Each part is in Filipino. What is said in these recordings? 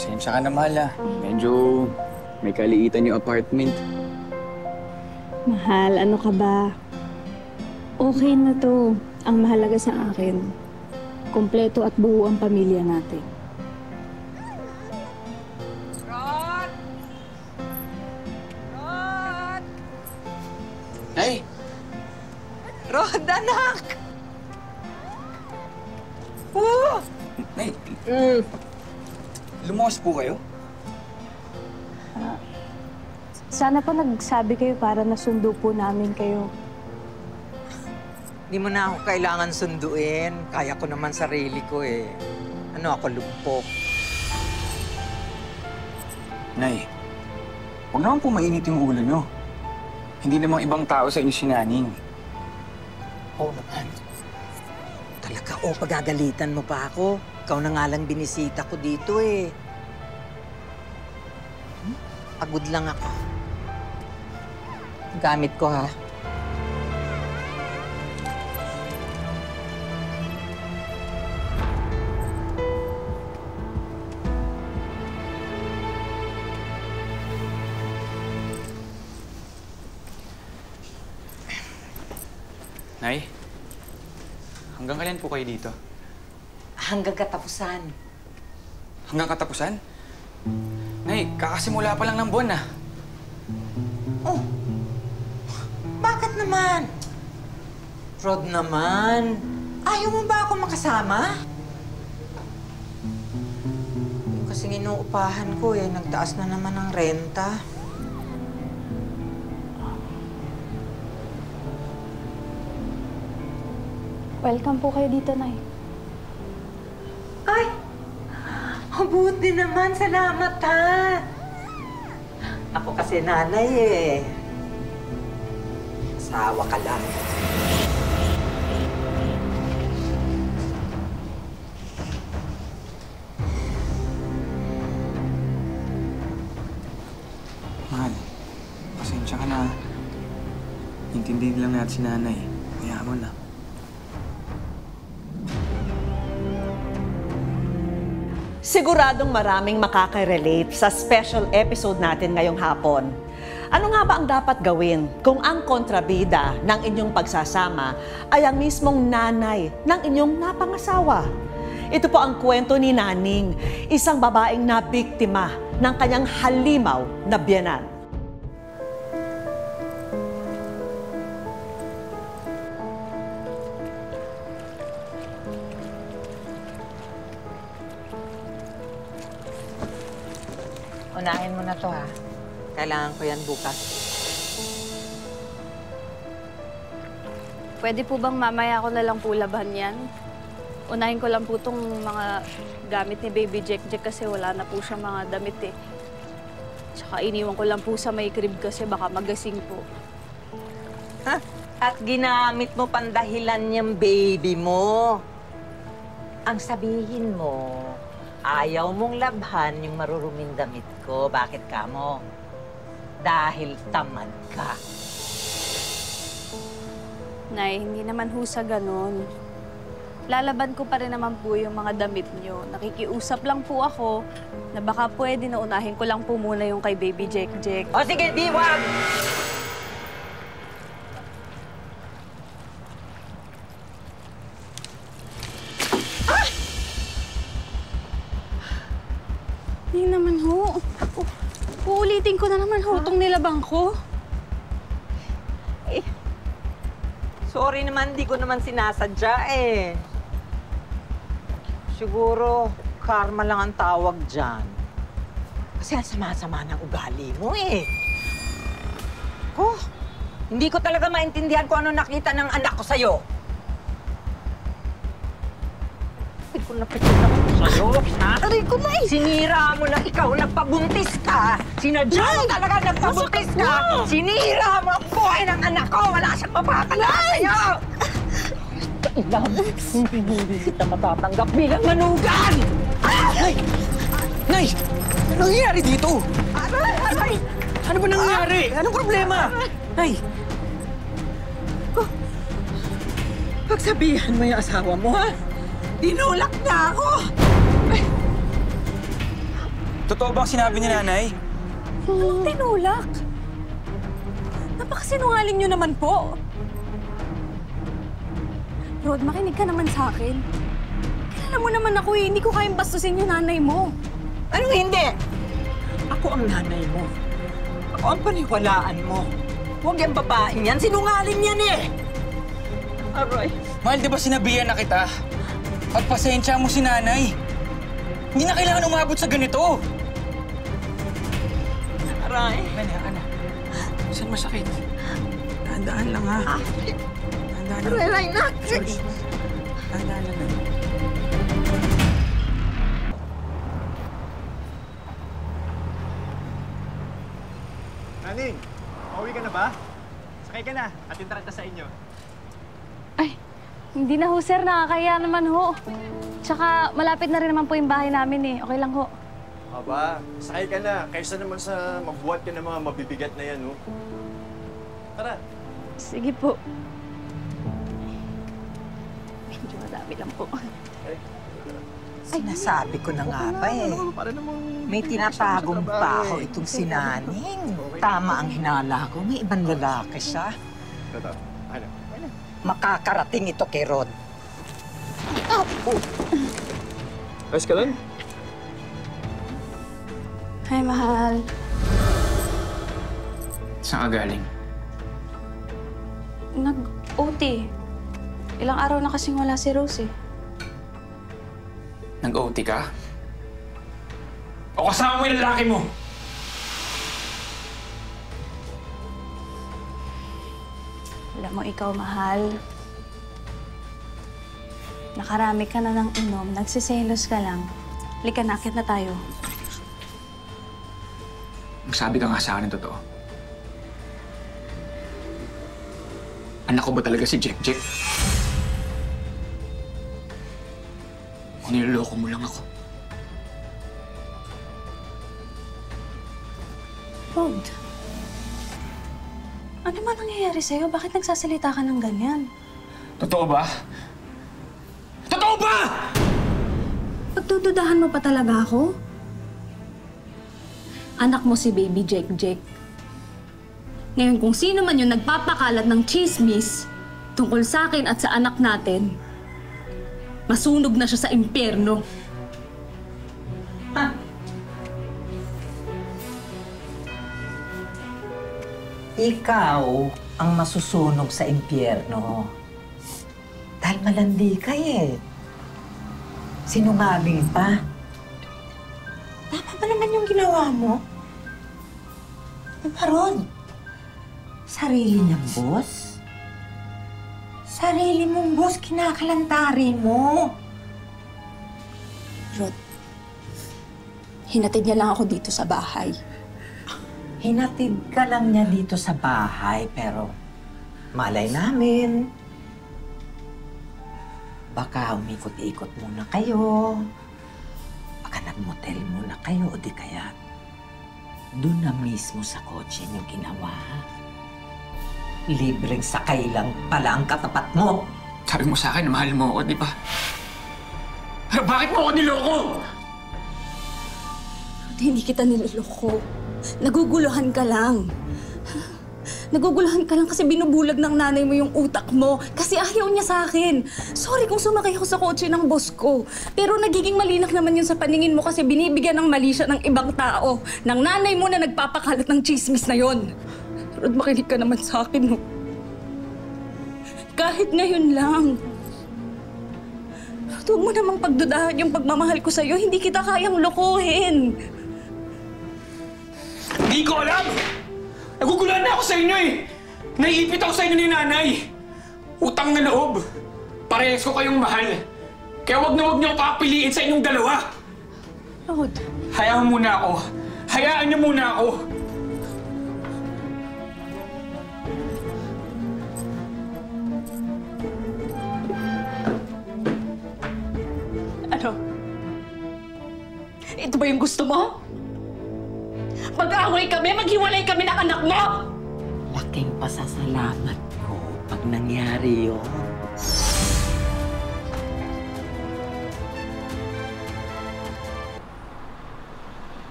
Pasensya ka na, mahal ah. Medyo may kaliitan yung apartment. Mahal, ano ka ba? Okay na to. Ang mahalaga sa akin, kumpleto at buo ang pamilya natin. Rod! Rod! Nay! Rod, anak! Oh! Nay! Lumuwas po kayo? Sana po nagsabi kayo para nasundo po namin kayo. Di mo na ako kailangan sunduin. Kaya ko naman sarili ko eh. Ano ako, lumpok? Nay, huwag naman po mainit yung ulo nyo. Hindi namang ibang tao sa inyo si Naning. Oo naman. Talaga, pagagalitan mo pa ako. Ikaw na nga lang binisita ko dito eh. Pagod lang ako. Gamit ko ha. Nay, hanggang kailan po kayo dito? Hanggang katapusan. Hanggang katapusan? Nay, kakasimula pa lang ng buwan ah. Oh, bakit naman? Rod naman, ayaw mo ba ako makasama? Yung kasing inuupahan ko eh, nagtaas na naman ng renta. Welcome po kayo dito, Nay. Ay! Mabuti naman, salamat ha! Ako kasi nanay eh. Asawa ka lang. Mahal, pasensya ka na. Intindihin lang natin si nanay. Kaya mo na. Siguradong maraming makaka-relate sa special episode natin ngayong hapon. Ano nga ba ang dapat gawin kung ang kontrabida ng inyong pagsasama ay ang mismong nanay ng inyong napangasawa? Ito po ang kwento ni Naning, isang babaeng nabiktima ng kanyang halimaw na biyenan. Unahin mo na to ha. Kailangan ko yan bukas. Pwede po bang mamaya ko na lang po laban yan? Unahin ko lang po itong mga gamit ni Baby Jack kasi wala na po siyang mga damit eh. Tsaka iniwan ko lang po sa may crib kasi baka magasing po. Ha? At ginamit mo pandahilan niyang baby mo. Ang sabihin mo, ayaw mong labhan yung maruruming damit ko. Bakit ka mo? Dahil tamad ka. Nay, hindi naman ho sa ganun. Lalaban ko pa rin naman po yung mga damit niyo. Nakikiusap lang po ako na baka pwede na unahin ko lang po muna yung kay Baby Jack. O sige, di wag! Hindi naman ho. Uulitin ko na naman ho itong nilabang ko. Eh, sorry naman, di ko naman sinasadya eh. Siguro, karma lang ang tawag dyan. Kasi ang sama-sama ng ugali mo eh. Oh, hindi ko talaga maintindihan kung ano nakita ng anak ko sa'yo. Hindi ko napitin ako sa'yo, ha? Aray ko na eh! Sinira mo na ikaw, nagpabuntis ka! Sinadya mo talaga nagpabuntis ka! Sinira mo ang buhay ng anak ko! Wala siyang mapapala sa'yo! Kailan, hindi kita matatanggap bilang manugang! Nay! Nay! Ano nangyayari dito? Aray! Aray! Ano ba nangyayari? Anong problema? Nay! Pagsabihan mo yung asawa mo, ha? Dinulak na ako! Totoo bang sinabi ni nanay? Anong tinulak? Napakasinungaling niyo naman po. Rod, makinig ka naman sa akin. Kilala mo naman ako eh. Hindi ko kayang bastusin yung nanay mo. Anong hindi? Ako ang nanay mo. Ako ang paniwalaan mo. Huwag yung babaeng yan. Sinungaling yan eh! Aray. Mahal, di ba sinabihan na kita? Pagpasensya mo si nanay. Hindi na kailangan umabot sa ganito. Aray. Anak. Saan masakit? Dahan-dahan lang ha. Dahan-dahan lang. Aray, nak! Sorry. Dahan-dahan lang. Naning, pauwi ka na ba? Sakay ka na. Atintaran ka sa inyo. Ay, hindi na ho, sir. Nakakaya naman ho. Tsaka malapit na rin naman po yung bahay namin eh. Okay lang ho. Aba, sakay ka na. Kaysa naman sa magbuhat ka ng mga mabibigat na yan, oh. Tara. Sige po. Medyo madami lang po. Sinasabi ko na nga ba eh. Para namang... May tinatagong baho itong si Naning. Tama ang hinala ko. May ibang lalaki siya. Tata, ano? Makakarating ito kay Rod. Ayos ka lang? Hi, mahal. Saan ka galing? Nag-OT. Ilang araw na kasing wala si Rose eh. Nag-OT ka? O kasama mo yung lalaki mo? Alam mo, ikaw, mahal. Nakarami ka na ng inom, nagsiselos ka lang. Halika na, akit na tayo. Magsabi ka nga sa akin ng totoo. Anak ko ba talaga si Jack? O niloloko mo lang ako? Rod, ano ba nangyayari sa'yo? Bakit nagsasalita ka ng ganyan? Totoo ba? Totoo ba? Pagdududahan mo pa talaga ako? Anak mo si Baby Jack. Ngayon kung sino man yung nagpapakalat ng chismis tungkol sa akin at sa anak natin, masunog na siya sa impyerno. Ikaw ang masusunog sa impyerno. Dahil malandi ka eh. Sinungaling pa. Tama ba naman yung ginawa mo? Diba, Rod? Sarili niyang boss? Sarili mong boss, kinakalantari mo. Rod, hinatid niya lang ako dito sa bahay. Hinatid ka lang niya dito sa bahay, pero malay namin. Baka umikot-ikot muna kayo. Baka nag-motel muna kayo, o di kaya doon na mismo sa kotse niyo ginawa. Libreng sakay lang pala ang katapat mo. Sabi mo sa akin na mahal mo ako, di ba? Pero bakit mo ako niloko? Rod, hindi kita niloloko. Naguguluhan ka lang. Naguguluhan ka lang kasi binubulag ng nanay mo yung utak mo. Kasi ayaw niya sa akin. Sorry kung sumakay ako sa kotse ng boss ko. Pero nagiging malinak naman yun sa paningin mo kasi binibigyan ng mali siya ng ibang tao. Ng nanay mo na nagpapakalat ng chismis na yon. Rod, makinig ka naman sa akin, no? Kahit ngayon lang. Rod, huwag mo namang pagdudahan yung pagmamahal ko sa'yo. Hindi kita kayang lokohin. Hindi ko alam! Naguguluhan na ako sa inyo eh! Naiipit ako sa inyo ni nanay! Utang na loob! Parehas ko kayong mahal! Kaya wag na wag niyo ako papiliin sa inyong dalawa! Rod. Hayaan muna ako! Hayaan niyo muna ako! Ano? Ito ba yung gusto mo? Mag-away kami, maghiwalay kami ng anak mo! Laking pasasalamat ko pag nangyari yun.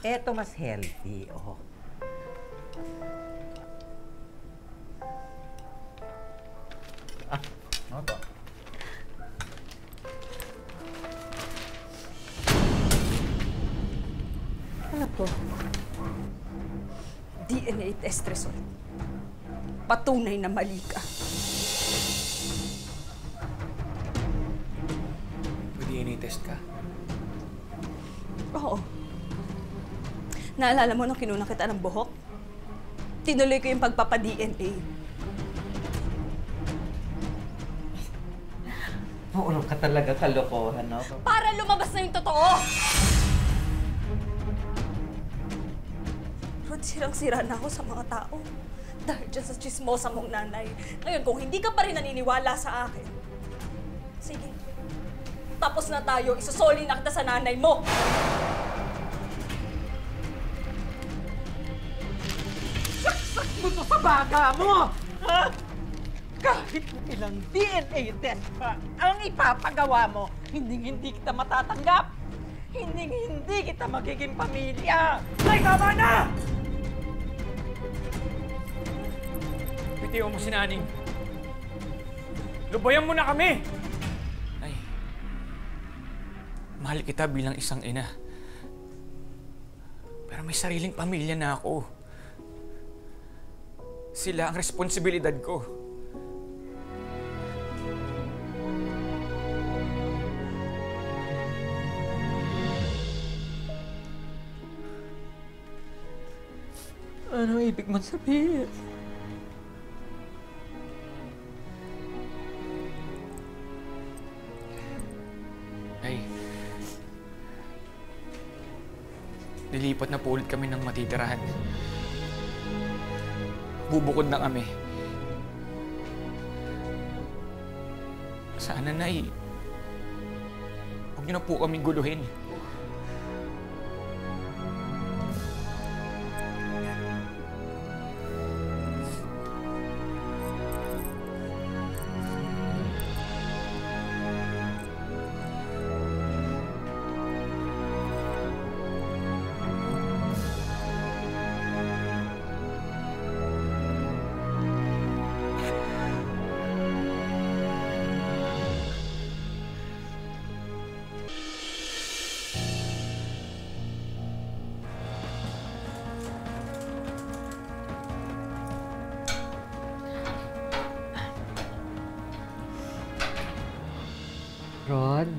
Eto mas healthy, oh. Ano to? Ano to? DNA test result. Patunay na mali ka. DNA test ka. Oo. Naalala mo nung kinuna kita ng buhok? Tinuloy ko yung pagpapa-DNA. Maulog ka talaga, kalokohan, no? Para lumabas na yung totoo! Rod, sirang-sira na ako sa mga tao. Dahil dyan sa chismosa mong nanay. Ngayon, kung hindi ka pa rin naniniwala sa akin, sige, tapos na tayo, isusoli na kita sa nanay mo! Saksak mo to sa baga mo! Ha? Kahit ilang DNA test pa ang ipapagawa mo, hindi kita matatanggap. Hindi kita magiging pamilya. Ay, tama na! Bitiwan mo si Naning. Lubayan mo na kami! Ay, mahal kita bilang isang ina. Pero may sariling pamilya na ako. Sila ang responsibilidad ko. Ano ibig mong sabihin? Ay, nilipat na po ulit kami ng matitirahan. Bubukod na kami. Sana, Nay, huwag niyo na po kaming guluhin. Rod,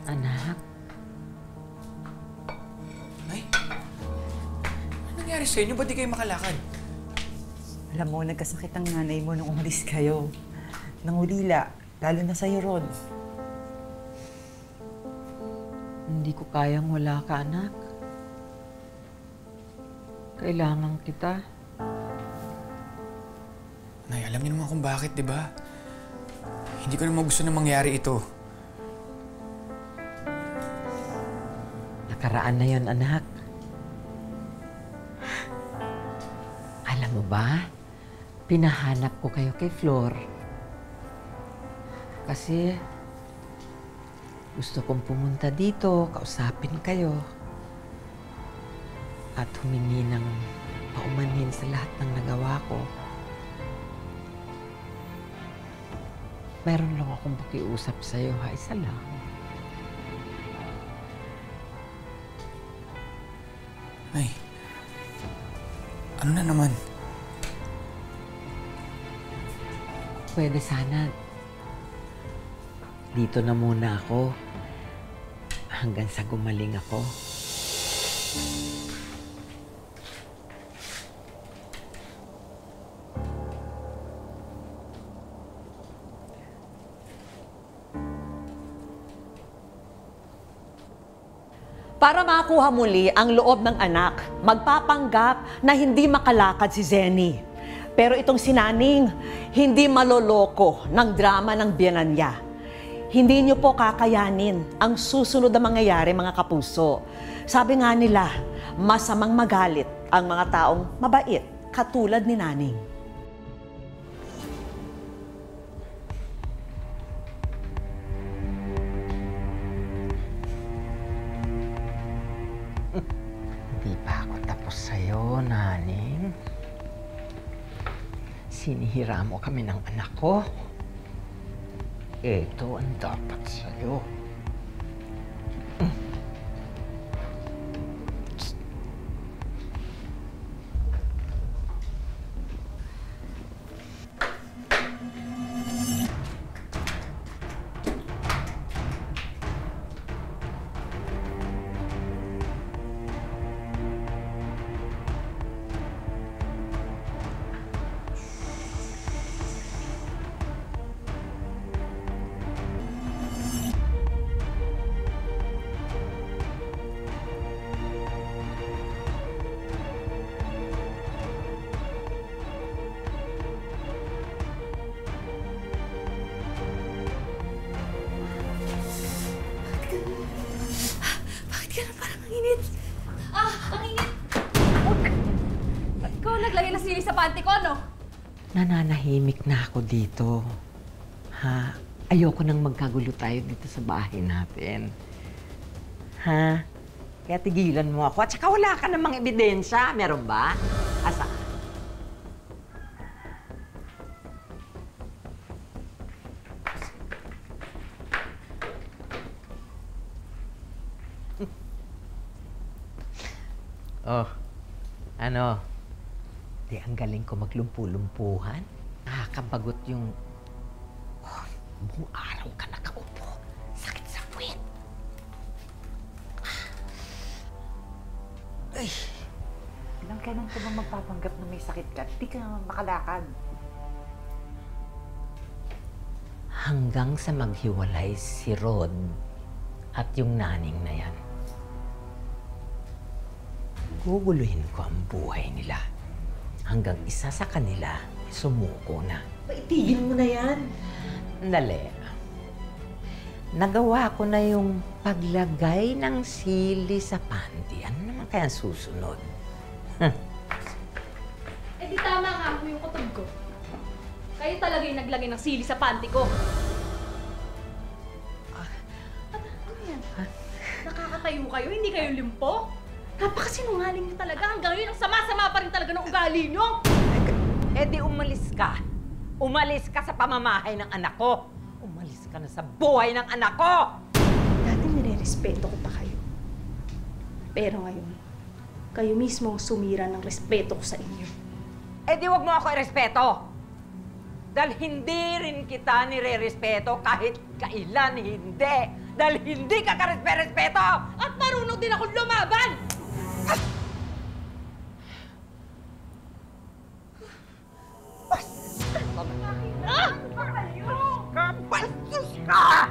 anak, Nay, ano nangyari sa inyo? Ba't di kayo makalakad? Alam mo, nagkasakit ang nanay mo nung umalis kayo. Nangulila, lalo na sa'yo, Rod. hindi ko kayang wala ka, anak. Kailangan kita. Nay, alam niyo naman kung bakit, di ba? Hindi ko naman gusto na mangyari ito. Nakaraan na yon, anak. Alam mo ba, pinahanap ko kayo kay Flor. Kasi gusto kong pumunta dito, kausapin kayo. At humingi ng paumanhin sa lahat ng nagawa ko. Meron lang akong pakiusap sa'yo, ha? Isa lang. Nay, ano na naman? Pwede sana dito na muna ako hanggang sa gumaling ako. Para makuha muli ang loob ng anak, magpapanggap na hindi makalakad si Zenny. Pero itong si Naning, hindi maloloko ng drama ng biyenan niya. Hindi niyo po kakayanin ang susunod na mangyayari, mga kapuso. Sabi nga nila, masamang magalit ang mga taong mabait, katulad ni Naning. Sinihira mo kami ng anak ko. Ito ang dapat sa'yo. Naglagay na sili sa panty ko, no? Nananahimik na ako dito. Ha? Ayoko nang magkagulo tayo dito sa bahay natin. Ha? Kaya tigilan mo ako. At saka wala ka namang ebidensya. Meron ba? Asa? Oh, ano? Di, ang galing ko maglumpu-lumpuhan. Nakakabagot yung... Oh, buong araw ka nakaupo. Sakit sa puwet. Ay. Ilang kailan ka ba magpapanggap na may sakit ka? Di ka naman makalakad. Hanggang sa maghiwalay si Rod at yung naning na yan. Guguluhin ko ang buhay nila. Hanggang isa sa kanila sumuko na. Itigil mo na yan. Dali. Nagawa ko na yung paglagay ng sili sa panty. Ano naman kaya ang susunod? Eh di tama nga ako yung kutob ko. Kayo talaga yung naglagay ng sili sa panty ko. Ano yan? Nakakatayo kayo? Hindi kayo limpo? Napakasinungaling niyo talaga. Hanggang ngayon, ang sama-sama pa rin talaga ng ugali niyo. Eh di umalis ka. Umalis ka sa pamamahay ng anak ko. Umalis ka na sa buhay ng anak ko! Dati nire-respeto ko pa kayo. Pero ngayon, kayo mismo ang sumira ng respeto ko sa inyo. Eh di wag mo ako irespeto. Dahil hindi rin kita nire-respeto kahit kailan hindi. Dahil hindi ka ka-respeto! At marunong din ako lumaban! Bastos ka!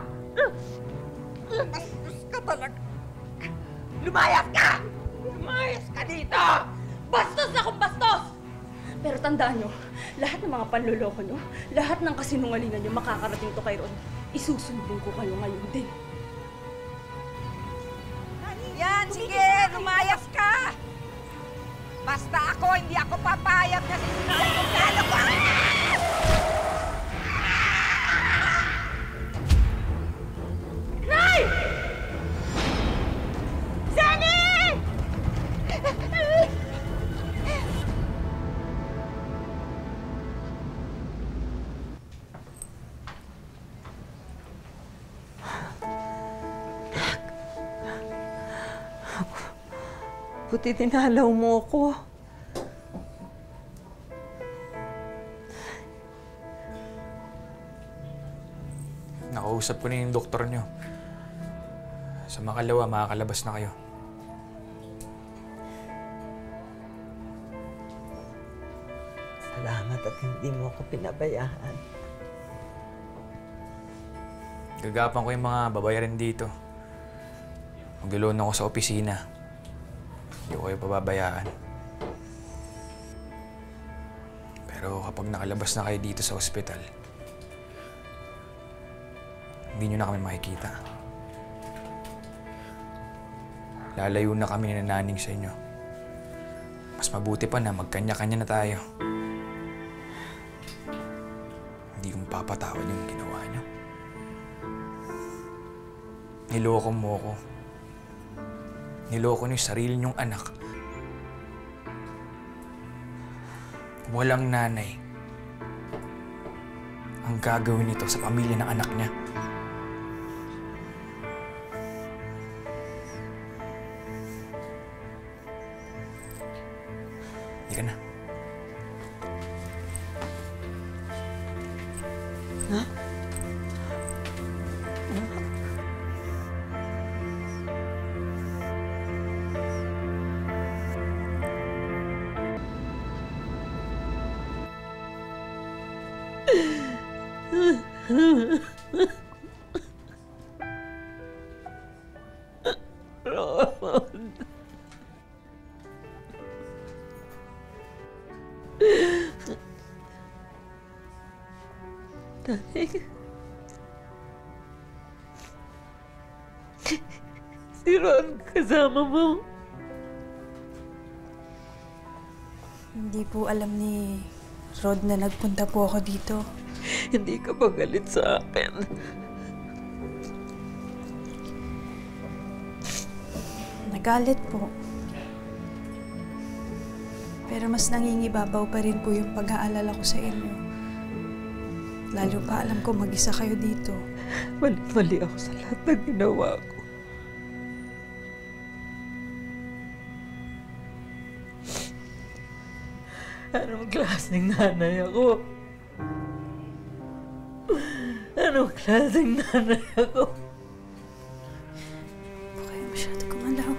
Bastos ka talaga! Lumayas ka! Lumayas ka dito! Bastos na kung bastos! Pero tandaan nyo, lahat ng mga panluloko nyo, lahat ng kasinungalingan nyo makakarating to kay Ron. Isusumbong ko kayo ngayon din. Yan, sige! Lumayas ka! Basta ako, hindi ako papayag na sinungaling yung lalo ko! Nay! Jenny! Buti dinalaw mo ko. Nakausap ko na yung doktor nyo. Sa makalawa, makakalabas na kayo. Salamat at hindi mo ako pinabayaan. Gagapan ko yung mga babayaran dito. Mag-loan ako sa opisina. Hindi ko kayo pababayaan. Pero kapag nakalabas na kayo dito sa ospital, hindi nyo na kami makikita. Lalayo na kami ni Naning sa inyo. Mas mabuti pa na magkanya-kanya na tayo. Hindi kong papatawad yung ginawa nyo. Niloko mo ko. Niloko niyo yung sarili niyong anak. Walang nanay. ang gagawin nito sa pamilya ng anak niya. Hindi ka na. Ha? Si Ron, kasama mo. Hindi po alam ni Rod na nagpunta po ako dito. Hindi ka ba galit sa akin? Nagalit po. Pero mas nangingibabaw pa rin po yung pag-aalala ko sa inyo. Lalo pa alam ko mag-isa kayo dito. Mali ako sa lahat ng ginawa ko. Anong klaseng nanay ako? Anong klaseng nanay ako? Huwag kayo masyado gumalaw.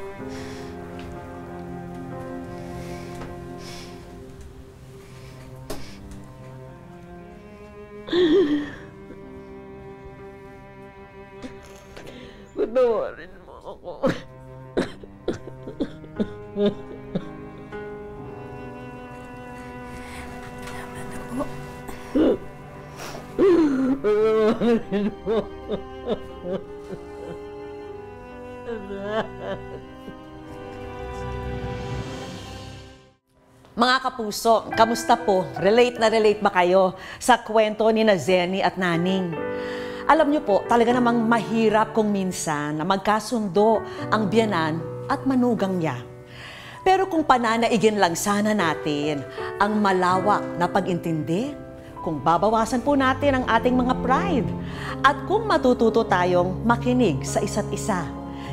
Patawarin mo ako. Tama na po. Patawarin mo. Mga kapuso, kamusta po? Relate na relate ba kayo sa kwento ni na Zenny at Naning? Alam niyo po, talaga namang mahirap kung minsan na magkasundo ang biyanan at manugang niya. Pero kung pananaigin lang sana natin ang malawak na pag-intindi, kung babawasan po natin ang ating mga pride, at kung matututo tayong makinig sa isa't isa,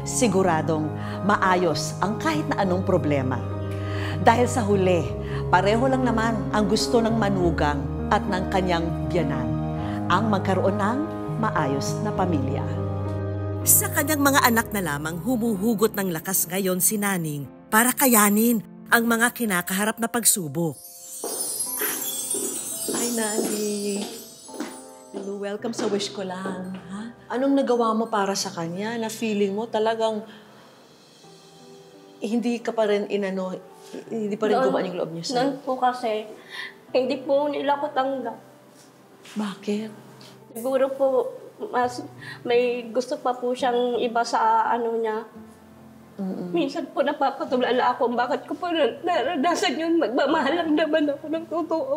siguradong maayos ang kahit na anong problema. Dahil sa huli, pareho lang naman ang gusto ng manugang at ng kanyang biyanan, ang magkaroon ng maayos na pamilya. Sa kanyang mga anak na lamang humuhugot ng lakas ngayon si Naning para kayanin ang mga kinakaharap na pagsubok. Hi, Naning. Hello, welcome sa Wish Ko Lang. Ha? Anong nagawa mo para sa kanya na feeling mo talagang hindi ka pa rin hindi pa rin gumaan yung loob niya sa'yo? Noon po kasi, hindi po nila ko tanggap. Bakit? Siguro po, mas may gusto pa po siyang iba sa ano niya. Minsan po napapatulala ako, bakit ko po naranasan yun, magmamahal lang naman ako ng totoo.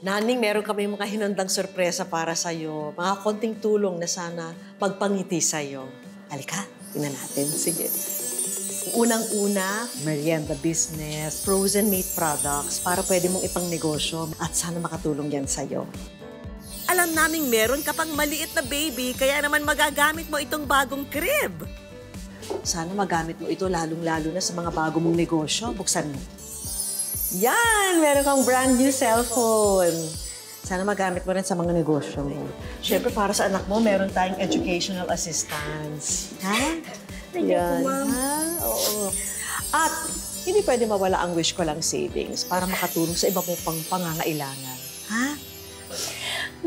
Naning, meron kami mga hinandang sorpresa para sa'yo. Mga konting tulong na sana magpangiti sa'yo. Halika, tingnan natin. Sige. Unang-una, merienda business, frozen meat products para pwede mong ipang negosyo at sana makatulong yan sa'yo. Alam naming meron ka pang maliit na baby, kaya naman magagamit mo itong bagong crib. Sana magamit mo ito lalong-lalo na sa mga bago mong negosyo. Buksan mo. Yan! Meron kang brand new cellphone. Sana magamit mo rin sa mga negosyo mo. Siyempre, para sa anak mo, meron tayong educational assistance. Ha? Yan, ha? Oo. At hindi pwede mawala ang Wish Ko Lang savings para makatulong sa iba mo pang pangangailangan. Ha?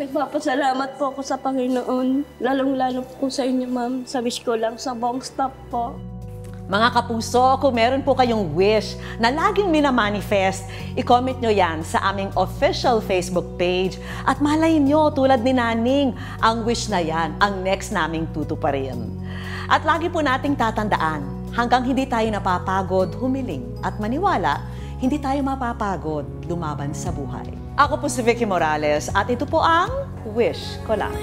Nagpapasalamat po ako sa Panginoon. Lalong-lalo po sa inyo, ma'am. Sa Wish Ko Lang, sa buong staff po. Mga kapuso, kung meron po kayong wish na laging minamanifest, i-comment nyo yan sa aming official Facebook page. At malay nyo, tulad ni Naning, ang wish na yan, ang next naming tutuparin. At lagi po nating tatandaan, hanggang hindi tayo napapagod, humiling at maniwala, hindi tayo mapapagod lumaban sa buhay. Ako po si Vicky Morales at ito po ang Wish Ko Lang.